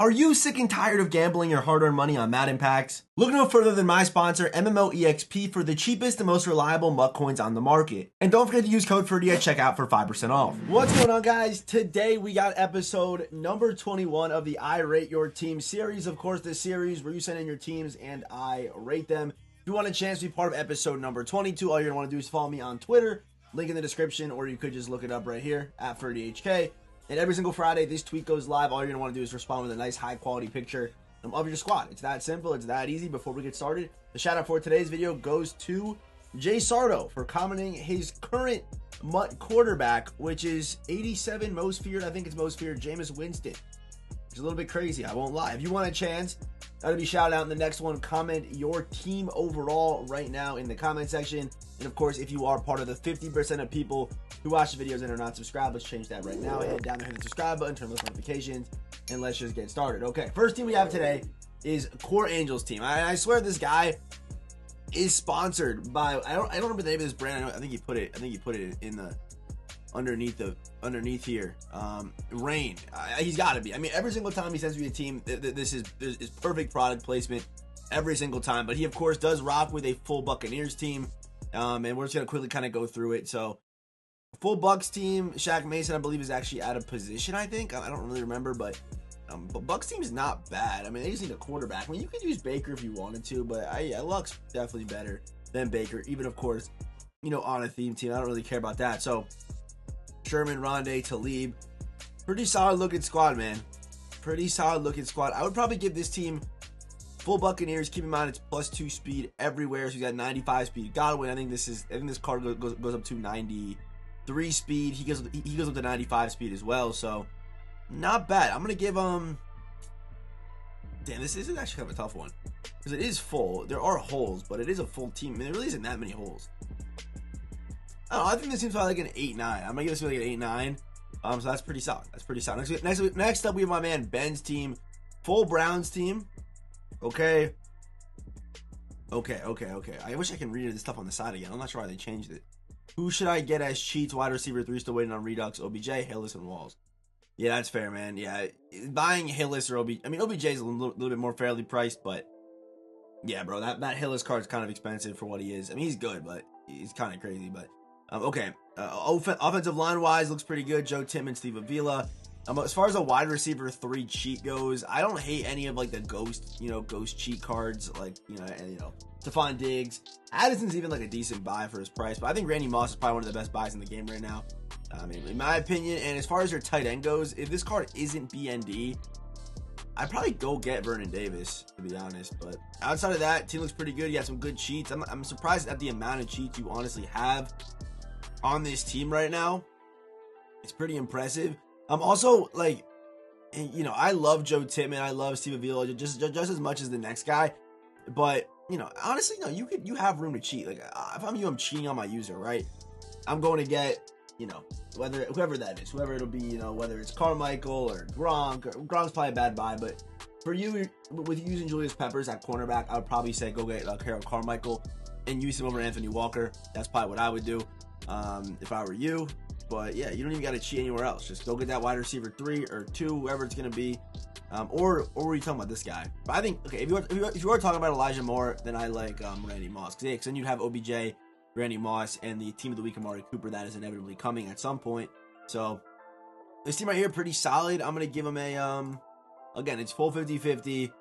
Are you sick and tired of gambling your hard-earned money on Madden packs? Look no further than my sponsor, MMOEXP, for the cheapest and most reliable MUT coins on the market. And don't forget to use code Ferdy at checkout for 5% off. What's going on, guys? Today we got episode number 21 of the I Rate Your Team series. Of course, this series where you send in your teams and I rate them. If you want a chance to be part of episode number 22, all you're going to want to do is follow me on Twitter, link in the description, or you could just look it up right here at FerdyHK. And every single Friday, this tweet goes live. All you're going to want to do is respond with a nice, high-quality picture of your squad. It's that simple. It's that easy. Before we get started, the shout-out for today's video goes to Jay Sardo for commenting his current MUT quarterback, which is 87 most feared. I think it's most feared, Jameis Winston. It's a little bit crazy, I won't lie. If you want a chance to be shouted out in the next one, comment your team overall right now in the comment section. And of course, if you are part of the 50% of people who watch the videos and are not subscribed, let's change that right now. Head down there, hit the subscribe button, turn on those notifications, and let's just get started. Okay, first team we have today is Core Angels team. I swear this guy is sponsored by, I don't remember the name of this brand. I think he put it in the underneath here. Rain. He's got to be. I mean, every single time he sends me a team, this is perfect product placement every single time. But he, of course, does rock with a full Buccaneers team. And we're just going to quickly kind of go through it. So, full Bucks team, Shaq Mason, I believe, is actually out of position, I think. I don't really remember, but Bucks team is not bad. I mean, they just need a quarterback. I mean, you could use Baker if you wanted to, but Luck's definitely better than Baker. Even, of course, on a theme team. I don't really care about that. So, Sherman, Rondé, Talib. Pretty solid looking squad, man. Pretty solid looking squad. I would probably give this team full Buccaneers. Keep in mind it's +2 speed everywhere. So you got 95 speed. Godwin, I think this card goes up to 93 speed. He goes up to 95 speed as well. So not bad. I'm gonna give damn, this is actually kind of a tough one because it is full. There are holes, but it is a full team. I mean, there really isn't that many holes. I think this seems like an 8-9. I'm gonna give this like an 8-9. So that's pretty solid. That's pretty solid. Next up, we have my man Ben's team, full Browns team. Okay. I wish I can read this stuff on the side again. I'm not sure why they changed it. Who should I get as cheats? Wide receiver 3 still waiting on Redux. OBJ, Hillis, and Walls. Yeah, that's fair, man. Yeah, buying Hillis or OBJ. I mean, OBJ is a little bit more fairly priced, but yeah, bro, that Hillis card is kind of expensive for what he is. I mean, he's good, but he's kind of crazy. But okay, offensive line wise, looks pretty good. Joe Timmons, Steve Avila. As far as a wide receiver 3 cheat goes, I don't hate any of like the ghost cheat cards, like Stephon Diggs. Addison's even like a decent buy for his price, but I think Randy Moss is probably one of the best buys in the game right now. I mean, in my opinion. And as far as your tight end goes, if this card isn't BND, I'd probably go get Vernon Davis, to be honest. But outside of that, team looks pretty good. You got some good cheats. I'm surprised at the amount of cheats you honestly have on this team right now. It's pretty impressive. I'm also like, I love Joe Tittman. I love Steve Avila just as much as the next guy. But honestly, no, you have room to cheat. Like if I'm you, I'm cheating on my user, right? I'm going to get whoever that is, whoever it'll be, whether it's Carmichael or Gronk. Gronk's probably a bad buy, but for you, with using Julius Peppers at cornerback, I would probably say go get Harold Carmichael and use him over Anthony Walker. That's probably what I would do if I were you. But yeah, you don't even got to cheat anywhere else. Just go get that wide receiver 3 or 2, whoever it's gonna be, or were you talking about this guy? But I think okay, if you are talking about Elijah Moore, then I like Randy Moss because then you have OBJ, Randy Moss, and the team of the week, Amari Cooper, that is inevitably coming at some point. So this team right here, pretty solid. I'm gonna give him a again, it's full 50-50.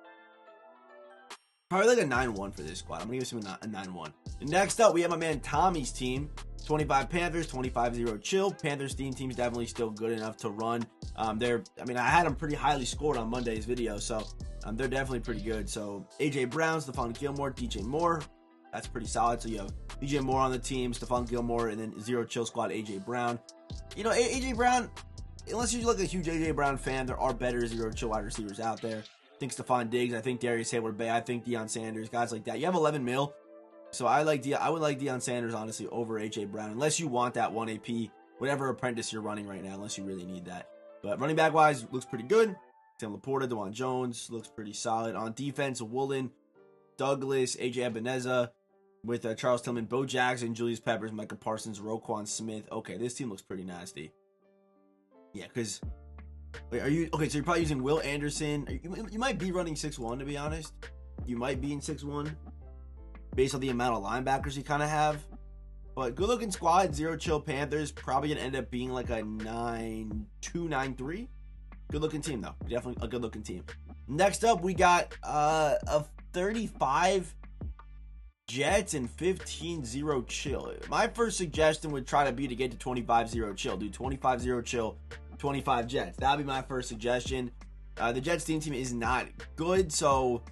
Probably like a 9-1 for this squad. I'm gonna give him a 9-1. Next up, we have my man Tommy's team. 25 Panthers, 25-0 Chill. Panthers team's definitely still good enough to run. I had them pretty highly scored on Monday's video, so they're definitely pretty good. So AJ Brown, Stephon Gilmore, DJ Moore. That's pretty solid. So you have DJ Moore on the team, Stephon Gilmore, and then Zero Chill squad, AJ Brown. AJ Brown, unless you're like a huge AJ Brown fan, there are better Zero Chill wide receivers out there. I think Stephon Diggs, I think Darius Hayward-Bay, I think Deion Sanders, guys like that. You have 11 mil. So I would like Deion Sanders, honestly, over AJ Brown, unless you want that 1 AP, whatever apprentice you're running right now, unless you really need that. But running back wise, looks pretty good. Tim Laporta, DeJuan Jones looks pretty solid. On defense, Woolen, Douglas, AJ Ebeneza, with Charles Tillman, Bo Jackson, Julius Peppers, Micah Parsons, Roquan Smith. Okay, this team looks pretty nasty. Yeah, because Wait, are you okay? So you're probably using Will Anderson. You might be running 6-1, to be honest. You might be in 6-1 based on the amount of linebackers you kind of have. But good looking squad. Zero chill Panthers probably gonna end up being like a 9-2, 9-3. Good looking team though. Definitely a good looking team. Next up, we got a 35 Jets and 15-0 chill. My first suggestion would try to be to get to 25-0 chill. Do 25-0 chill, 25 Jets. That would be my first suggestion. The Jets team is not good, so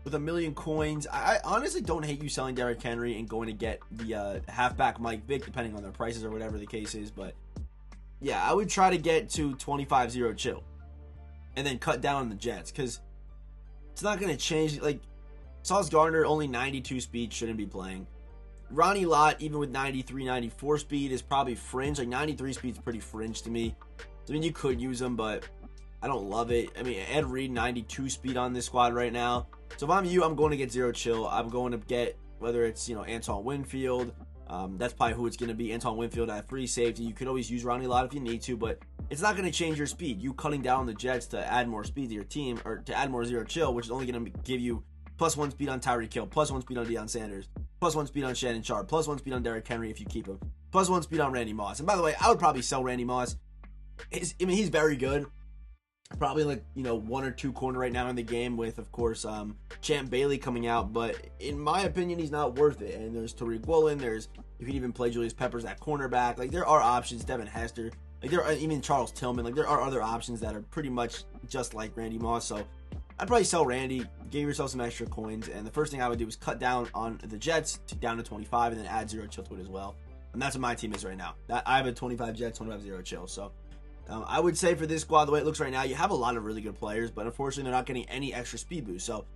with a million coins, I honestly don't hate you selling Derrick Henry and going to get the halfback Mike Vick, depending on their prices or whatever the case is. But yeah, I would try to get to 25-0 chill and then cut down on the Jets, because it's not going to change. Like, Sauce Gardner, only 92 speed, shouldn't be playing. Ronnie Lott, even with 93, 94 speed, is probably fringe. Like, 93 speed is pretty fringe to me. I mean, you could use him, but I don't love it. I mean, Ed Reed, 92 speed on this squad right now. So if I'm you, I'm going to get zero chill. I'm going to get, whether it's, Antoine Winfield. That's probably who it's going to be. Antoine Winfield at free safety. You could always use Ronnie Lott if you need to, but it's not going to change your speed. You cutting down the Jets to add more speed to your team, or to add more zero chill, which is only going to give you +1 speed on Tyreek Hill, +1 speed on Deion Sanders, +1 speed on Shannon Sharp, +1 speed on Derrick Henry if you keep him, +1 speed on Randy Moss. And by the way, I would probably sell Randy Moss. He's very good. Probably like, 1 or 2 corner right now in the game with, of course, Champ Bailey coming out. But in my opinion, he's not worth it. And there's Tariq Woolen. You can even play Julius Peppers at cornerback. Like, there are options. Devin Hester. Like, there are even Charles Tillman. Like, there are other options that are pretty much just like Randy Moss. So I'd probably sell Randy, give yourself some extra coins. And the first thing I would do is cut down on the Jets down to 25 and then add zero chill to it as well. And that's what my team is right now. I have a 25 Jets, 25 zero chill. So I would say for this squad, the way it looks right now, you have a lot of really good players, but unfortunately, they're not getting any extra speed boost. So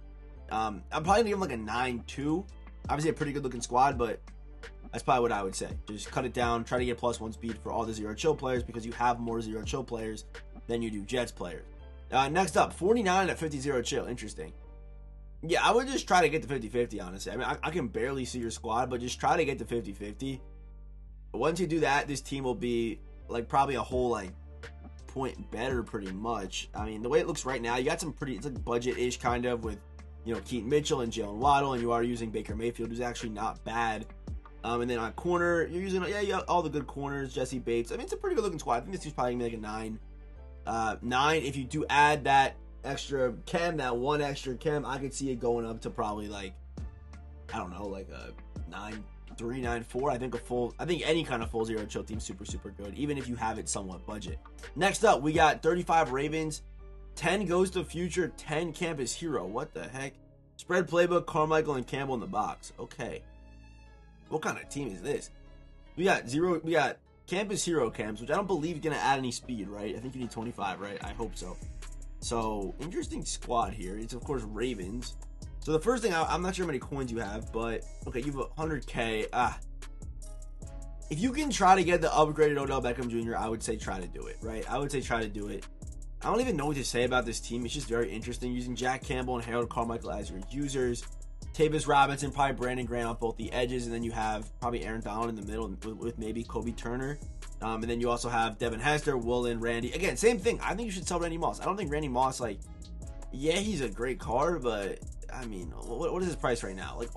I'm probably going to give them like a 9-2. Obviously, a pretty good-looking squad, but that's probably what I would say. Just cut it down, try to get +1 speed for all the zero chill players, because you have more zero chill players than you do Jets players. Next up, 49 at 50 zero chill. Interesting. Yeah, I would just try to get to 50-50, honestly. I mean, I can barely see your squad, but just try to get to 50-50. Once you do that, this team will be like probably a whole point better pretty much. I mean, the way it looks right now, you got some pretty, it's like budget-ish kind of with, Keaton Mitchell and Jalen Waddle, and you are using Baker Mayfield, who's actually not bad. And then on corner, you're using, you have all the good corners, Jesse Bates. I mean, it's a pretty good looking squad. I think this is probably going to be like a 9. 9, if you do add that extra chem, that one extra chem, I could see it going up to probably like, I don't know, like a 9-3, 9-4. I think any kind of full zero chill team is super, super good, even if you have it somewhat budget. Next up, we got 35 Ravens, 10 goes to future, 10 campus hero. What the heck? Spread playbook, Carmichael and Campbell in the box. Okay. What kind of team is this? We got campus hero camps, which I don't believe is going to add any speed, right? I think you need 25, right? I hope so. So, interesting squad here. It's, of course, Ravens. So, the first thing, I'm not sure how many coins you have, but, okay, you have 100K. If you can try to get the upgraded Odell Beckham Jr., I would say try to do it, right? I would say try to do it. I don't even know what to say about this team. It's just very interesting. Using Jack Campbell and Harold Carmichael as your users. Tavis Robinson, probably Brandon Grant on both the edges, and then you have probably Aaron Donald in the middle with maybe Kobe Turner. And then you also have Devin Hester, Woolen, Randy. Again, same thing. I think you should sell Randy Moss. I don't think Randy Moss, yeah, he's a great card, but, I mean, what is his price right now? Like,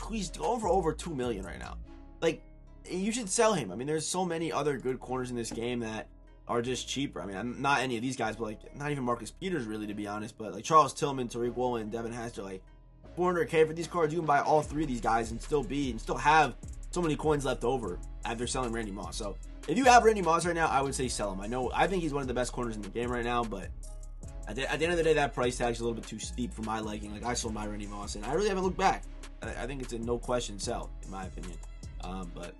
he's going for over $2 million right now. Like, you should sell him. I mean, there's so many other good corners in this game that are just cheaper. I mean, I'm not any of these guys, but, not even Marcus Peters, really, to be honest. But, Charles Tillman, Tariq Woolen, Devin Hester, 400K for these cards. You can buy all 3 of these guys and still have so many coins left over after selling Randy Moss. So if you have Randy Moss right now, I would say sell him. I think he's one of the best corners in the game right now, but at the end of the day, that price tag is a little bit too steep for my liking. I sold my Randy Moss, and I really haven't looked back. I think it's a no question sell, in my opinion. But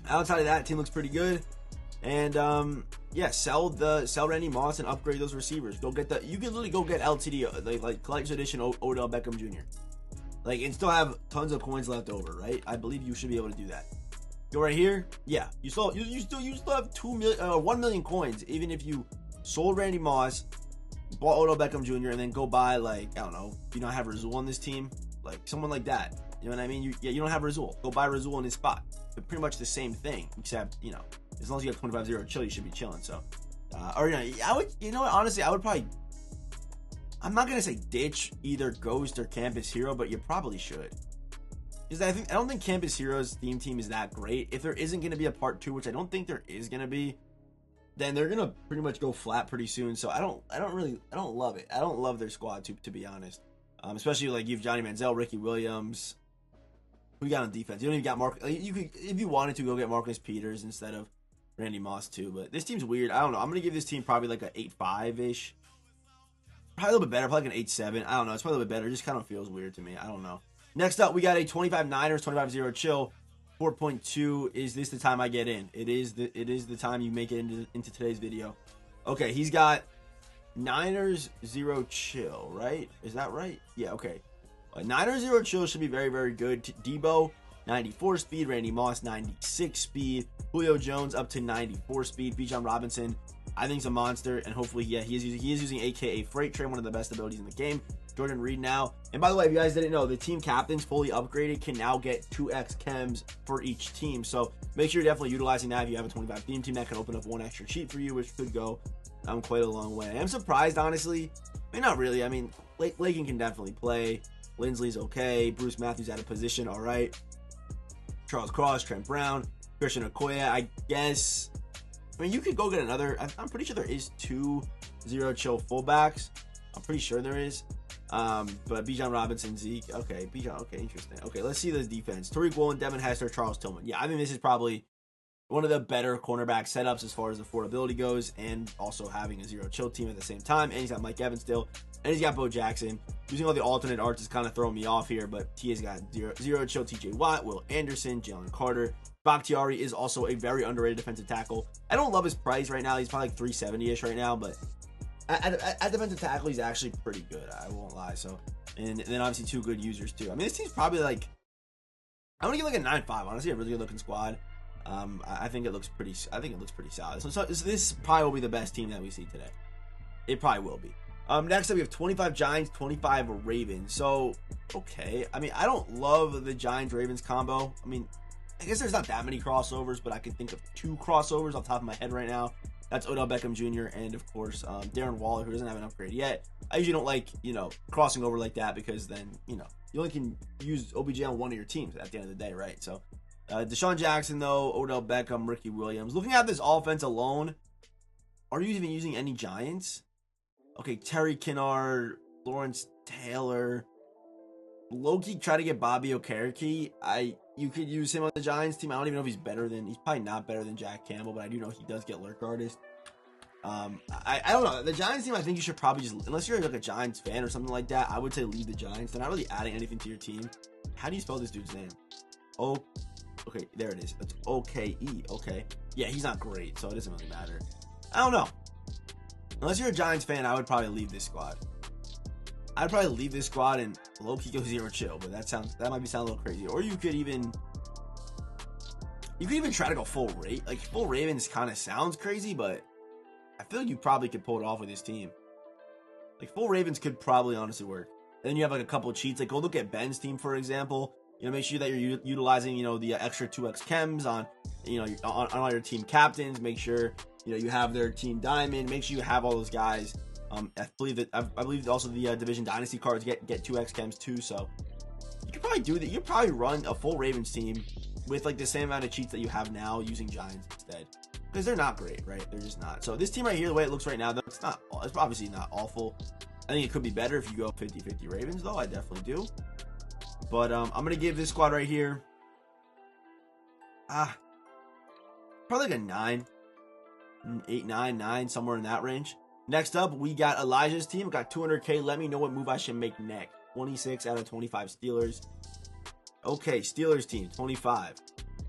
outside of that, team looks pretty good. And yeah, sell Randy Moss and upgrade those receivers. You can literally go get LTD, collector's edition Odell Beckham Jr. And still have tons of coins left over, right? I believe you should be able to do that. Go right here, yeah. You still have 1 million coins, even if you sold Randy Moss, bought Odell Beckham Jr., and then go buy I don't know, you don't have Razul on this team, someone like that. You know what I mean? You don't have Razul. Go buy Razul in his spot. But pretty much the same thing, except, as long as you have 25-0 chill, you should be chilling. So Or I would, you know what? Honestly, I would probably. I'm not gonna say ditch either Ghost or Campus Hero, but you probably should. Because I don't think Campus Hero's theme team is that great. If there isn't gonna be a part 2, which I don't think there is gonna be, then they're gonna pretty much go flat pretty soon. So I don't love it. I don't love their squad to be honest. Especially like you have Johnny Manziel, Ricky Williams. Who you got on defense? You don't even got Mark. You could, if you wanted to, go get Marcus Peters instead of Randy Moss too. But this team's weird. I don't know. I'm gonna give this team probably like an 8-5 ish. Probably a little bit better, probably like an 8-7. I don't know. It's probably a little bit better. It just kind of feels weird to me. I don't know. Next up, we got a 25 Niners, 25-0 chill. 4.2. Is this the time I get in? It is the time you make it into today's video. Okay, he's got Niners 0 chill, right? Is that right? Yeah, okay. Niners 0 chill should be very, very good. Debo, 94 speed. Randy Moss, 96 speed. Julio Jones up to 94 speed. Bijan Robinson, I think, is a monster, and hopefully, yeah, he is using AKA Freight Train, one of the best abilities in the game. Jordan Reed now. And by the way, if you guys didn't know, the team captains fully upgraded can now get 2x chems for each team. So make sure you're definitely utilizing that. If you have a 25 theme team, that can open up one extra cheat for you, which could go quite a long way. I'm surprised, honestly. I mean, not really. I mean, Lakin can definitely play. Lindsley's okay. Bruce Matthews out of position, all right. Charles Cross, Trent Brown, Christian Okoye, I guess. I mean, you could go get another. I'm pretty sure there is 2 0 chill fullbacks. I'm pretty sure there is. But Bijan Robinson, Zeke. Okay, Bijan. Okay, interesting. Okay, let's see this defense. Tariq Woolen, Devin Hester, Charles Tillman. Yeah, I think this is probably one of the better cornerback setups as far as affordability goes, and also having a 0 chill team at the same time. And he's got Mike Evans still, and he's got Bo Jackson. Using all the alternate arts is kind of throwing me off here, but he has got 0 chill TJ Watt, Will Anderson, Jalen Carter. Bakhtiari is also a very underrated defensive tackle. I don't love his price right now. He's probably like 370-ish right now, but at defensive tackle, he's actually pretty good. I won't lie. So, and then obviously 2 good users too. I mean, this team's probably like, I'm gonna give like a 9-5. Honestly, a really good looking squad. I think it looks pretty. I think it looks pretty solid. So this probably will be the best team that we see today. It probably will be. Next up, we have 25 Giants, 25 Ravens. So, okay. I mean, I don't love the Giants-Ravens combo. I mean, I guess there's not that many crossovers, but I can think of 2 crossovers off the top of my head right now. That's Odell Beckham Jr. and, of course, Darren Waller, who doesn't have an upgrade yet. I usually don't like, crossing over like that because then, you only can use OBJ on one of your teams at the end of the day, right? So, Deshaun Jackson, though, Odell Beckham, Ricky Williams. Looking at this offense alone, are you even using any Giants? Okay, Terry Kinnard, Lawrence Taylor. Loki try to get Bobby Okereke. You could use him on the Giants team. I don't even know if he's probably not better than Jack Campbell, but I do know he does get lurk artist. I don't know. The Giants team, I think you should probably just, unless you're like a Giants fan or something like that, I would say leave the Giants. They're not really adding anything to your team. How do you spell this dude's name? Oh, okay, there it is. It's O-K-E. Okay. Yeah, he's not great, so it doesn't really matter. I don't know. Unless you're a Giants fan, I would probably leave this squad. I'd probably leave this squad and low-key go 0 chill, but that might sound a little crazy. Or you could even try to go full rate. Like full Ravens kind of sounds crazy, but I feel like you probably could pull it off with this team. Like full Ravens could probably honestly work. And then you have like a couple of cheats. Like go look at Ben's team, for example. Make sure that you're utilizing, the extra 2x chems on, on all your team captains. Make sure, you have their team diamond. Make sure you have all those guys. I believe also the Division Dynasty cards get 2x chems too. So you could probably do that. You could probably run a full Ravens team with like the same amount of cheats that you have now using Giants instead. Because they're not great, right? They're just not. So this team right here, the way it looks right now, though, it's obviously not awful. I think it could be better if you go 50-50 Ravens, though. I definitely do. But I'm going to give this squad right here, probably like a 9, 8, 9, 9, somewhere in that range. Next up, we got Elijah's team. We got 200K. Let me know what move I should make next. 26 out of 25 Steelers. Okay, Steelers team, 25.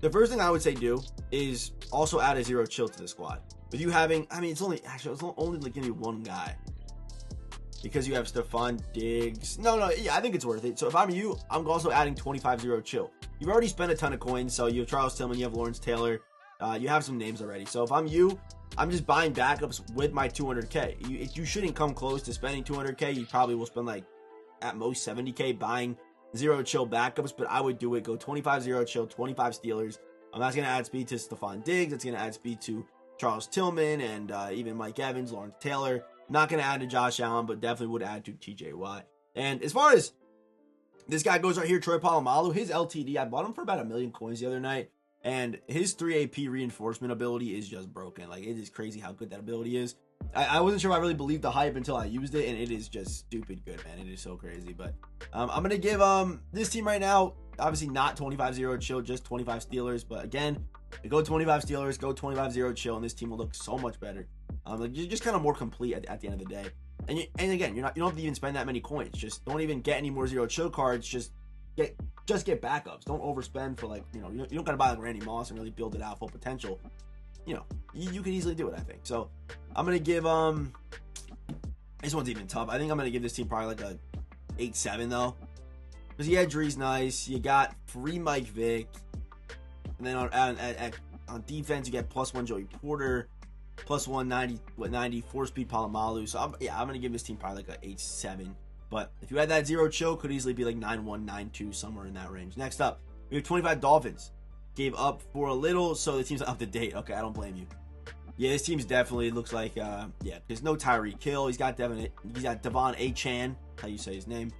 The first thing I would say do is also add a 0 chill to the squad. With you having, it's only like going to be one guy. Because you have Stephon Diggs. I think it's worth it. So if I'm you, I'm also adding 25 0 chill. You've already spent a ton of coins. So you have Charles Tillman, you have Lawrence Taylor. You have some names already. So if I'm you, I'm just buying backups with my 200K. You shouldn't come close to spending 200K. You probably will spend like at most 70K buying 0 chill backups. But I would do it. Go 25 0 chill, 25 Steelers. That's going to add speed to Stephon Diggs. That's going to add speed to Charles Tillman and even Mike Evans, Lawrence Taylor. Not going to add to Josh Allen, but definitely would add to TJ Watt. And as far as this guy goes right here, Troy Polamalu, his LTD, I bought him for about 1 million coins the other night. And his 3 AP reinforcement ability is just broken. Like, it is crazy how good that ability is. I wasn't sure if I really believed the hype until I used it, and it is just stupid good, man. It is so crazy. But I'm going to give this team right now, obviously not 25-0 chill, just 25 Steelers. But again, go 25 Steelers, go 25-0 chill, and this team will look so much better. Like, you're just kind of more complete at the end of the day. And again, you don't have to even spend that many coins. Just don't even get any more 0 chill cards. Just get backups. Don't overspend for, like, you don't got to buy like Randy Moss and really build it out full potential. You could easily do it, I think. So I'm gonna give this one's even tough. I think I'm gonna give this team probably like a 8-7 though, because Dre's nice. You got free Mike Vick, and then on defense you get +1 Joey Porter, +1 94 speed Polamalu. So I'm gonna give this team probably like a 8-7. But if you had that 0 chill, could easily be like 9-1, 9-2, somewhere in that range. Next up, we have 25 Dolphins. Gave up for a little, so the team's up to date. Okay, I don't blame you. Yeah, this team's definitely looks like, there's no Tyreek Hill. He's got Devon Achane, how you say his name.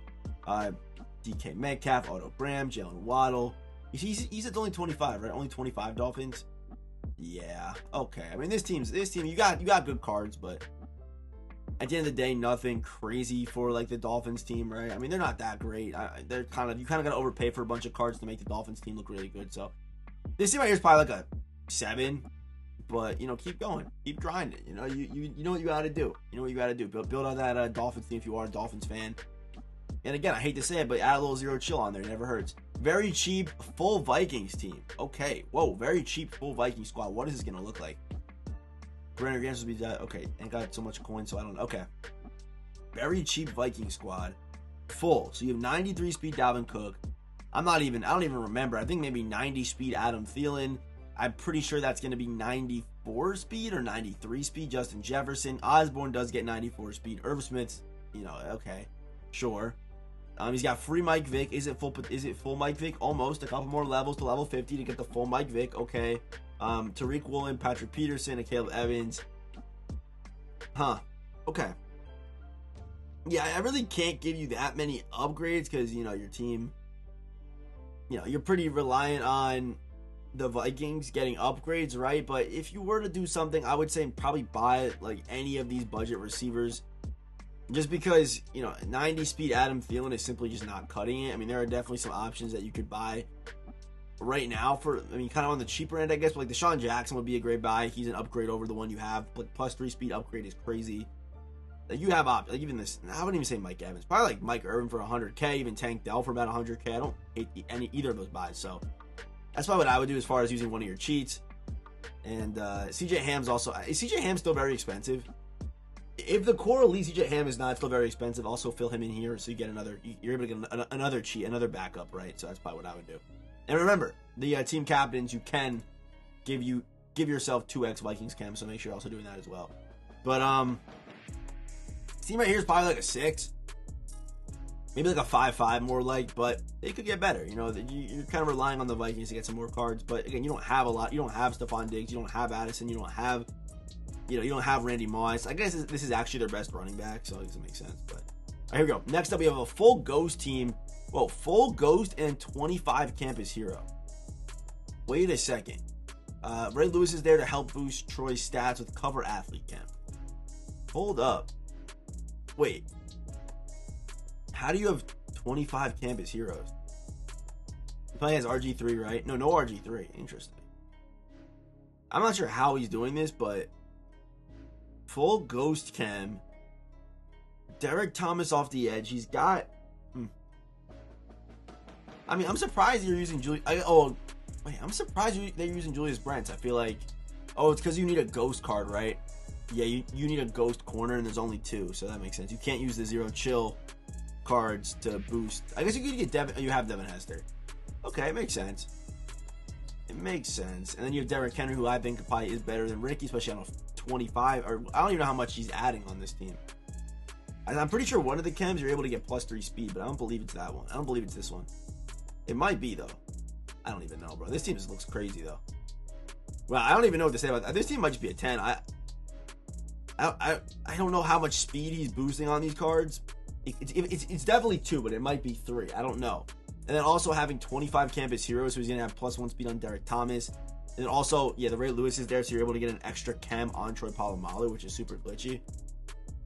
DK Metcalf, Otto Graham, Jalen Waddle. He's at only 25, right? Only 25 Dolphins. Yeah, okay. I mean, this team, you got good cards, but at the end of the day, nothing crazy for like the Dolphins team, right? I mean, they're not that great. You kind of got to overpay for a bunch of cards to make the Dolphins team look really good. So this team right here is probably like a 7, but keep going, keep grinding. You know what you got to do. You know what you got to do. Build on that Dolphins team if you are a Dolphins fan. And again, I hate to say it, but add a little 0 chill on there. It never hurts. Very cheap full Vikings team. Okay, whoa, very cheap full Vikings squad. What is this gonna look like? Brandon Grant will be that. Okay, ain't got so much coins, so I don't know. Okay, very cheap Viking squad, full. So you have 93 speed Dalvin Cook. I don't even remember. I think maybe 90 speed Adam Thielen. I'm pretty sure that's going to be 94 speed or 93 speed Justin Jefferson. Osborne does get 94 speed. Irv Smith's, okay, sure. He's got free Mike Vick. Is it full Mike Vick? Almost. A couple more levels to level 50 to get the full Mike Vick. Okay. Tariq Woolen, Patrick Peterson, and Caleb Evans. Okay. Yeah, I really can't give you that many upgrades because, your team, you're pretty reliant on the Vikings getting upgrades, right? But if you were to do something, I would say probably buy like any of these budget receivers, just because 90 speed Adam Thielen is simply just not cutting it. I mean, there are definitely some options that you could buy right now for, kind of on the cheaper end, I guess. But like Deshaun Jackson would be a great buy. He's an upgrade over the one you have, but +3 speed upgrade is crazy. Like you have like even this, I wouldn't even say Mike Evans, probably like Mike Irvin for 100K, even Tank Dell for about 100K. I don't hate either of those buys, so that's probably what I would do as far as using one of your cheats. And CJ Ham's also, CJ Ham's still very expensive. If the core elite CJ Ham is not still very expensive, also fill him in here so you get you're able to get another cheat, another backup, right? So that's probably what I would do. And remember, the team captains, you can give yourself 2x Vikings chem, so make sure you're also doing that as well. But team right here is probably like a 6, maybe like a 5-5 more like, but it could get better. You're kind of relying on the Vikings to get some more cards, but again, you don't have a lot. You don't have Stephon Diggs, you don't have Addison, you don't have Randy Moss. I guess this is actually their best running back, so it doesn't make sense. But all right, here we go. Next up, we have a full Ghost team. Whoa, full Ghost and 25 Campus Hero. Wait a second. Ray Lewis is there to help boost Troy's stats with cover athlete camp. Hold up. Wait. How do you have 25 Campus Heroes? He probably has RG3, right? No RG3. Interesting. I'm not sure how he's doing this, but full Ghost Chem. Derek Thomas off the edge. He's got... I'm surprised you're using I'm surprised they're using Julius Brents. I feel like... Oh, it's because you need a Ghost card, right? Yeah, you need a Ghost corner, and there's only 2, so that makes sense. You can't use the 0 chill cards to boost. I guess you could get Devin. You have Devin Hester. Okay, it makes sense. It makes sense. And then you have Derrick Henry, who I think probably is better than Ricky, especially on a 25. Or I don't even know how much he's adding on this team. I'm pretty sure one of the chems you're able to get +3 speed, but I don't believe it's that one. I don't believe it's this one. It might be though. I don't even know, bro. This team just looks crazy though. Well, I don't even know what to say about that. This team might just be a 10. I don't know how much speed he's boosting on these cards. It's definitely 2, but it might be 3. I don't know. And then also having 25 campus heroes, so he's going to have +1 speed on Derek Thomas. And then also, yeah, the Ray Lewis is there, so you're able to get an extra chem on Troy Polamalu, which is super glitchy.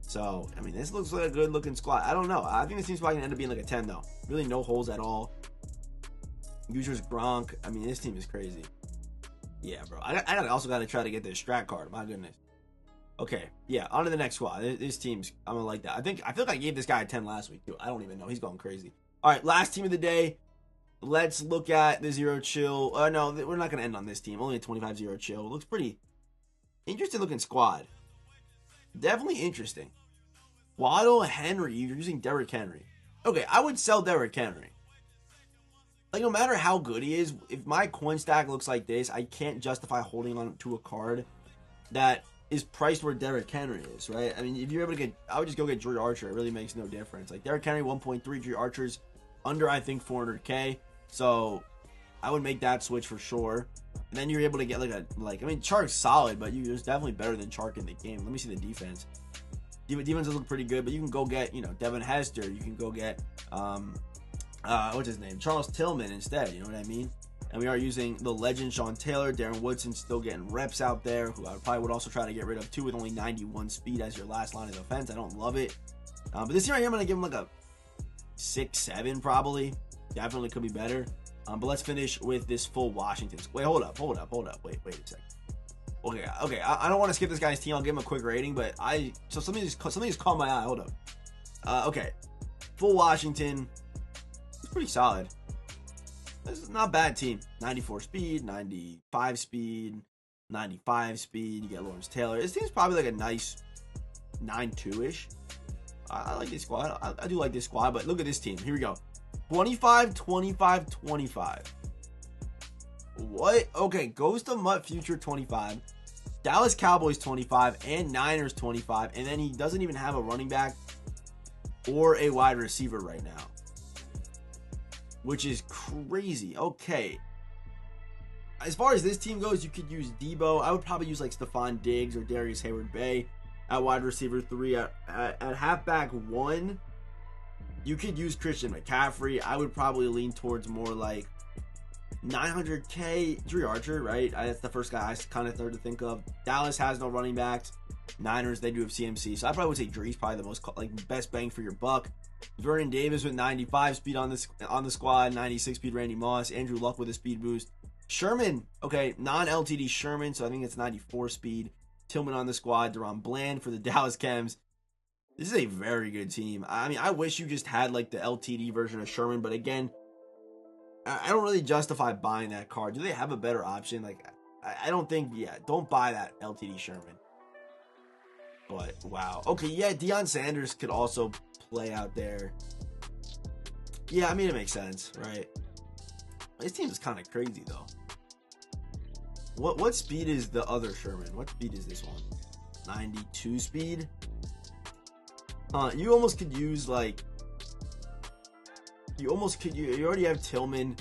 So, I mean, this looks like a good-looking squad. I don't know. I think this team's probably going to end up being like a 10, though. Really no holes at all. Users Gronk. I mean, this team is crazy. Yeah, bro. I also got to try to get this strat card. My goodness. Okay, yeah, on to the next squad. This team's, I'm going to like that. I feel like I gave this guy a 10 last week, too. I don't even know. He's going crazy. All right, last team of the day. Let's look at the Zero Chill. No, we're not going to end on this team. Only a 25 Zero Chill. Looks pretty interesting looking squad. Definitely interesting. Waddle Henry. You're using Derrick Henry. Okay, I would sell Derrick Henry. Like, no matter how good he is, if my coin stack looks like this, I can't justify holding on to a card that is priced where Derrick Henry is, right? I mean, if you're able to get, I would just go get Drew Archer. It really makes no difference. Like, Derrick Henry 1.3, Drew Archer's under, I think, 400K. So, I would make that switch for sure. And then you're able to get I mean, Chark's solid, but there's definitely better than Chark in the game. Let me see the defense. Defense does look pretty good, but you can go get, Devin Hester. You can go get, what's his name? Charles Tillman instead, you know what I mean? And we are using the legend Sean Taylor. Darren Woodson still getting reps out there, who I probably would also try to get rid of too, with only 91 speed as your last line of defense. I don't love it. But this year right here, I'm going to give him like a 6-7 probably. Definitely could be better. But let's finish with this full Washington. Wait, hold up. Wait a second. Okay. I don't want to skip this guy's team. I'll give him a quick rating, but something just caught my eye. Hold up. Okay. Full Washington. It's pretty solid. This is not a bad team. 94 speed, 95 speed, 95 speed. You get Lawrence Taylor. This team's probably like a nice 9-2-ish. I like this squad. I do like this squad, but look at this team. Here we go. 25, 25, 25. What? Okay, Ghost of Mutt Future 25. Dallas Cowboys 25 and Niners 25. And then he doesn't even have a running back or a wide receiver right now, which is crazy. Okay. As far as this team goes, you could use Debo. I would probably use like Stephon Diggs or Darius Hayward-Bay at wide receiver 3. At halfback 1, you could use Christian McCaffrey. I would probably lean towards more like 900K. Drew Archer, right? That's the first guy I kind of started to think of. Dallas has no running backs. Niners, they do have CMC. So I probably would say Dre's probably the most best bang for your buck. Vernon Davis with 95 speed on the squad, 96 speed Randy Moss, Andrew Luck with a speed boost. Sherman, okay, non-LTD Sherman, so I think it's 94 speed. Tillman on the squad, Deron Bland for the Dallas Chems. This is a very good team. I mean, I wish you just had like the LTD version of Sherman, but again, I don't really justify buying that card. Do they have a better option? Like, I don't think, don't buy that LTD Sherman. But, wow. Okay, yeah, Deion Sanders could also play out there. Yeah, I mean, it makes sense, right? This team is kind of crazy, though. What speed is the other Sherman? What speed is this one? 92 speed? You almost could use, like... You already have Tillman.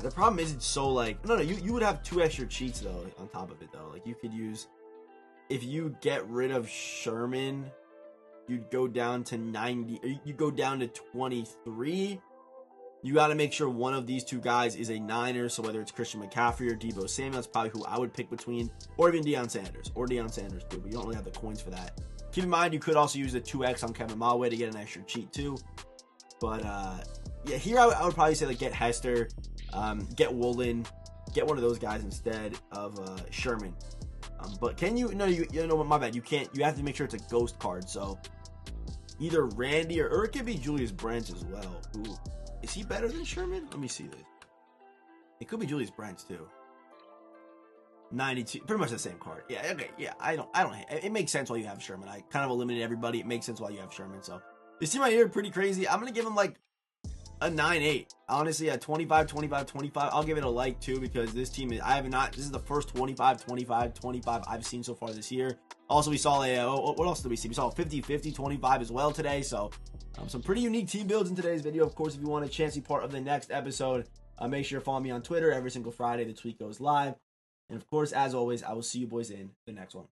The problem is it's so, like... No, you would have 2 extra cheats, though, on top of it, though. Like, you could use... If you get rid of Sherman, you'd go down to 90... Or you go down to 23... You got to make sure one of these 2 guys is a Niner, so whether it's Christian McCaffrey or Deebo Samuel, that's probably who I would pick between, or even Deion Sanders, too, but you don't really have the coins for that. Keep in mind, you could also use the 2X on Kevin Malway to get an extra cheat, too. But, yeah, here I would probably say, like, get Hester, get Woolen, get one of those guys instead of Sherman. But can you, no, you know what, my bad, you can't, you have to make sure it's a ghost card, so either Randy or it could be Julius Brents as well. Ooh. Is he better than Sherman? Let me see this. It could be Julius Brents too. 92, pretty much the same card. Yeah, okay, yeah. I don't. It makes sense while you have Sherman. I kind of eliminated everybody. It makes sense while you have Sherman. So this team right here, pretty crazy. I'm gonna give him like a 9-8. Honestly, a 25, 25, 25. I'll give it a like too, because this team is. This is the first 25, 25, 25 I've seen so far this year. Also, we saw what else did we see? We saw a 50, 50, 25 as well today. So some pretty unique team builds in today's video. Of course, if you want a chance to be part of the next episode, Make sure to follow me on Twitter every single Friday. The tweet goes live. And of course, as always, I will see you boys in the next one.